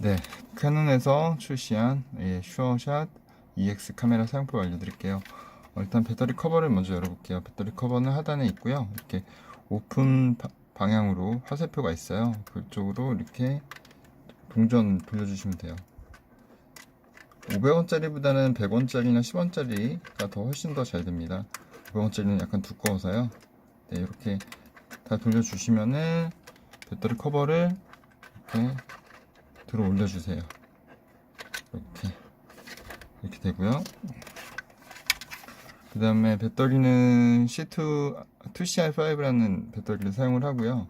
네, 캐논에서 출시한 슈어샷 EX 카메라 사용법 알려드릴게요. 일단 배터리 커버를 먼저 열어볼게요. 배터리 커버는 하단에 있고요. 이렇게 오픈 방향으로 화살표가 있어요. 그쪽으로 이렇게 동전 돌려주시면 돼요. 500원짜리보다는 100원짜리나 10원짜리가 더 훨씬 더 잘 됩니다. 500원짜리는 약간 두꺼워서요. 네, 이렇게 다 돌려주시면은 배터리 커버를 이렇게 들어 올려주세요. 이렇게 되고요. 그 다음에 배터리는 C2CR5라는 배터리를 사용을 하고요.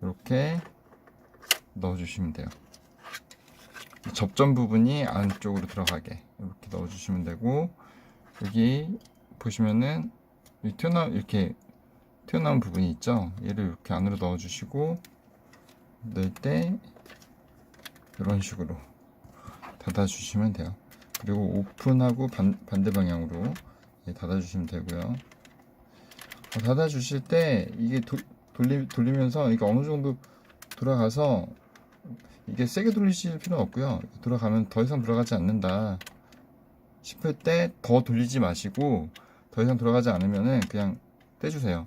이렇게 넣어주시면 돼요. 접점 부분이 안쪽으로 들어가게 이렇게 넣어주시면 되고, 여기 보시면은 이렇게 튀어나온 부분이 있죠. 얘를 이렇게 안으로 넣어주시고, 넣을 때 이런 식으로 닫아주시면 돼요. 그리고 오픈하고 반대 방향으로 닫아주시면 되고요. 닫아주실 때 이게 돌리면서 이게 어느 정도 돌아가서, 이게 세게 돌리실 필요는 없고요. 돌아가면 더 이상 돌아가지 않는다 싶을 때 더 돌리지 마시고, 더 이상 돌아가지 않으면은 그냥 떼주세요.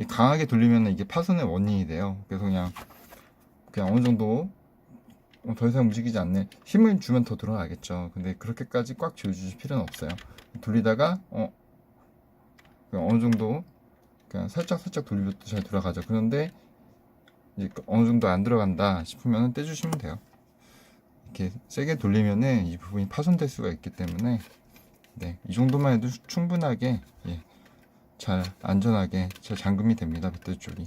강하게 돌리면 이게 파손의 원인이 돼요. 그래서 그냥 어느 정도 더 이상 움직이지 않네, 힘을 주면 더 돌아가겠죠. 근데 그렇게까지 꽉 쥐어주실 필요는 없어요. 돌리다가 그냥 어느 정도 그냥 살짝 돌려도 잘 돌아가죠. 그런데 이제 어느 정도 안 들어간다 싶으면 떼주시면 돼요. 이렇게 세게 돌리면은 이 부분이 파손될 수가 있기 때문에, 네, 이 정도만 해도 충분하게 잘 안전하게 잘 잠금이 됩니다, 배터리 쪽이.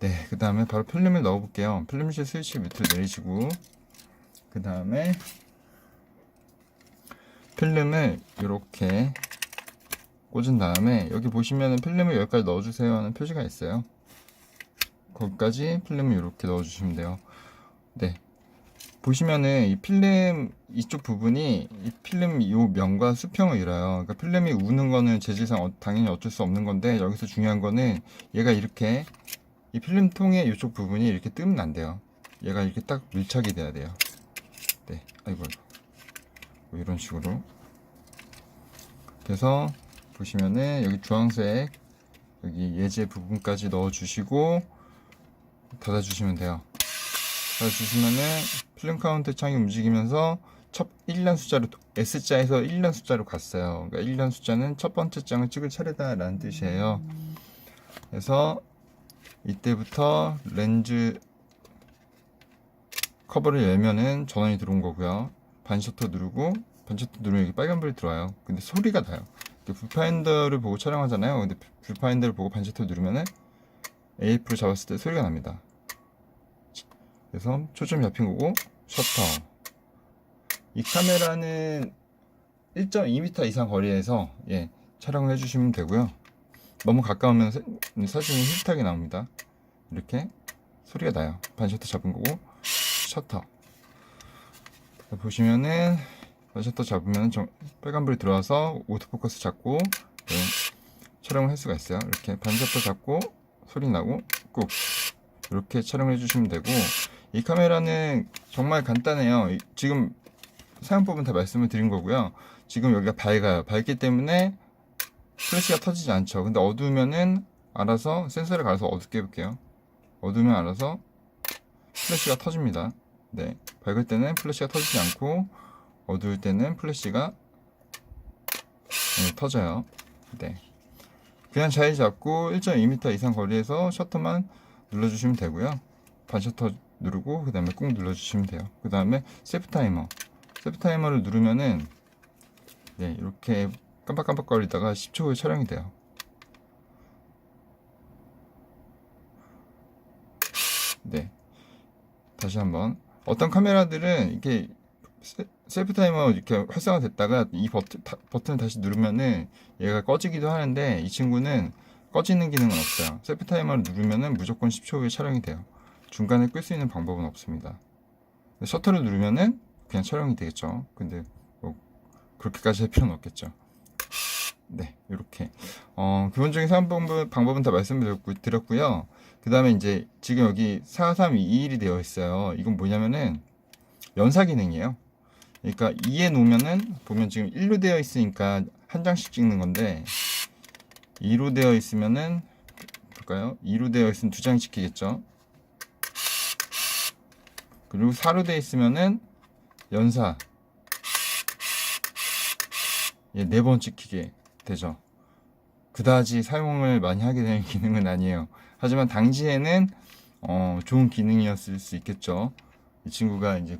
네, 그 다음에 바로 필름을 넣어 볼게요. 필름실 스위치 밑으로 내리시고, 그 다음에 필름을 이렇게 꽂은 다음에, 여기 보시면은 필름을 여기까지 넣어주세요 하는 표시가 있어요. 거기까지 필름을 이렇게 넣어주시면 돼요. 네, 보시면은 이 필름 이쪽 부분이 이 필름 요 면과 수평을 이뤄요. 그러니까 필름이 우는 거는 재질상 당연히 어쩔 수 없는 건데, 여기서 중요한 거는 얘가 이렇게 이 필름 통의 이쪽 부분이 이렇게 뜨면 안 돼요. 얘가 이렇게 딱 밀착이 돼야 돼요. 네, 아이고 뭐 이런 식으로. 그래서 보시면은 여기 주황색 여기 예제 부분까지 넣어주시고 닫아주시면 돼요. 닫아주시면은 필름 카운트 창이 움직이면서 첫 1란 숫자로, S자에서 1란 숫자로 갔어요. 그러니까 1란 숫자는 첫 번째 장을 찍을 차례다 라는 뜻이에요. 그래서 이때부터 렌즈 커버를 열면은 전원이 들어온 거고요. 반셔터 누르고, 반셔터 누르면 여기 빨간불이 들어와요. 근데 소리가 나요. 뷰파인더를 보고 촬영하잖아요. 근데 뷰파인더를 보고 반셔터 누르면은 AF로 잡았을 때 소리가 납니다. 그래서 초점 잡힌 거고, 셔터. 이 카메라는 1.2m 이상 거리에서 촬영을 해주시면 되고요. 너무 가까우면 사진이 흐릿하게 나옵니다. 이렇게 소리가 나요. 반셔터 잡은 거고, 셔터 보시면은 반셔터 잡으면 빨간불이 들어와서 오토포커스 잡고 촬영을 할 수가 있어요. 이렇게 반셔터 잡고 소리 나고 꾹 이렇게 촬영을 해주시면 되고, 이 카메라는 정말 간단해요. 지금 사용법은 다 말씀을 드린 거고요. 지금 여기가 밝아요. 밝기 때문에 플래시가 터지지 않죠. 근데 어두우면은 알아서 센서를 갈아서 어둡게 해볼게요. 어두우면 알아서 플래시가 터집니다. 네, 밝을 때는 플래시가 터지지 않고 어두울 때는 플래시가 터져요. 네, 그냥 잘 잡고 1.2m 이상 거리에서 셔터만 눌러주시면 되고요. 반셔터 누르고 그 다음에 꾹 눌러주시면 돼요. 그 다음에 셀프 타이머를 누르면은 이렇게 깜빡깜빡거리다가 10초 후에 촬영이 돼요. 네, 다시 한번. 어떤 카메라들은 이렇게 셀프 타이머 이렇게 활성화됐다가 이 버튼을 다시 누르면은 얘가 꺼지기도 하는데, 이 친구는 꺼지는 기능은 없어요. 셀프 타이머를 누르면은 무조건 10초 후에 촬영이 돼요. 중간에 끌 수 있는 방법은 없습니다. 셔터를 누르면은 그냥 촬영이 되겠죠. 근데 뭐 그렇게까지 할 필요는 없겠죠. 네, 이렇게 기본적인 사용 방법은 다 말씀드렸고요. 그 다음에 이제 지금 여기 43221이 되어 있어요. 이건 뭐냐면은 연사 기능이에요. 그러니까 2에 놓으면은 보면 지금 1로 되어 있으니까 한 장씩 찍는 건데 2로 되어 있으면은 볼까요? 2로 되어 있으면 2장 찍히겠죠. 그리고 4로 되어 있으면은 연사 4번 찍히게 되죠. 그다지 사용을 많이 하게 되는 기능은 아니에요. 하지만 당시에는 좋은 기능이었을 수 있겠죠. 이 친구가 이제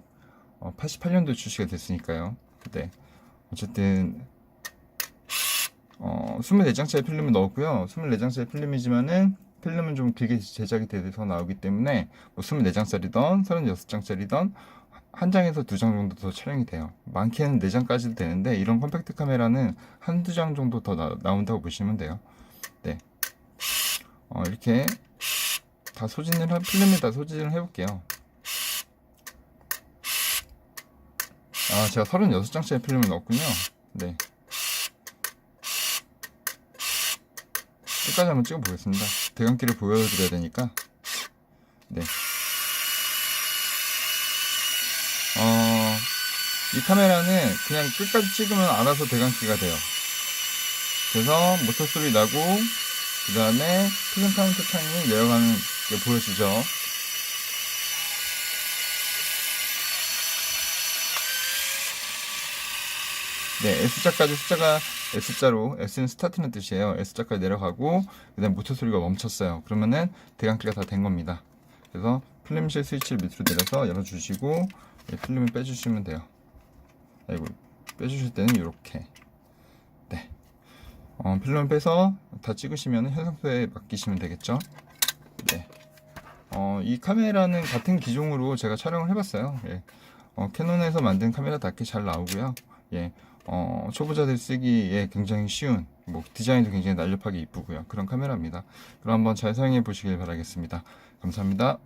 88년도 출시가 됐으니까요. 네. 어쨌든 24장짜리 필름을 넣었고요. 24장짜리 필름이지만은 필름은 좀 길게 제작이 돼서 나오기 때문에 뭐 24장짜리던 36장짜리던 한 장에서 2장 정도 더 촬영이 돼요. 많게는 4장까지도 되는데 이런 컴팩트 카메라는 한두 장 정도 더 나온다고 보시면 돼요. 네. 이렇게 다 필름을 다 소진을 해볼게요. 제가 36장짜리 필름을 넣었군요. 네. 끝까지 한번 찍어보겠습니다. 대감기를 보여드려야 되니까. 네. 이 카메라는 그냥 끝까지 찍으면 알아서 대감기가 돼요. 그래서 모터 소리 나고, 그 다음에 필름 카운트 창이 내려가는 게 보여지죠. 네, S자까지 숫자가 S자로, S는 스타트는 뜻이에요. S자까지 내려가고, 그 다음 모터 소리가 멈췄어요. 그러면은 대감기가 다 된 겁니다. 그래서 필름실 스위치를 밑으로 내려서 열어주시고, 필름을 빼주시면 돼요. 아이고, 빼주실 때는 이렇게. 네. 필름을 빼서 다 찍으시면 현상표에 맡기시면 되겠죠. 네. 이 카메라는 같은 기종으로 제가 촬영을 해봤어요. 예. 캐논에서 만든 카메라답게 잘 나오고요. 예. 초보자들 쓰기에 굉장히 쉬운, 뭐 디자인도 굉장히 날렵하게 이쁘고요. 그런 카메라입니다. 그럼 한번 잘 사용해 보시길 바라겠습니다. 감사합니다.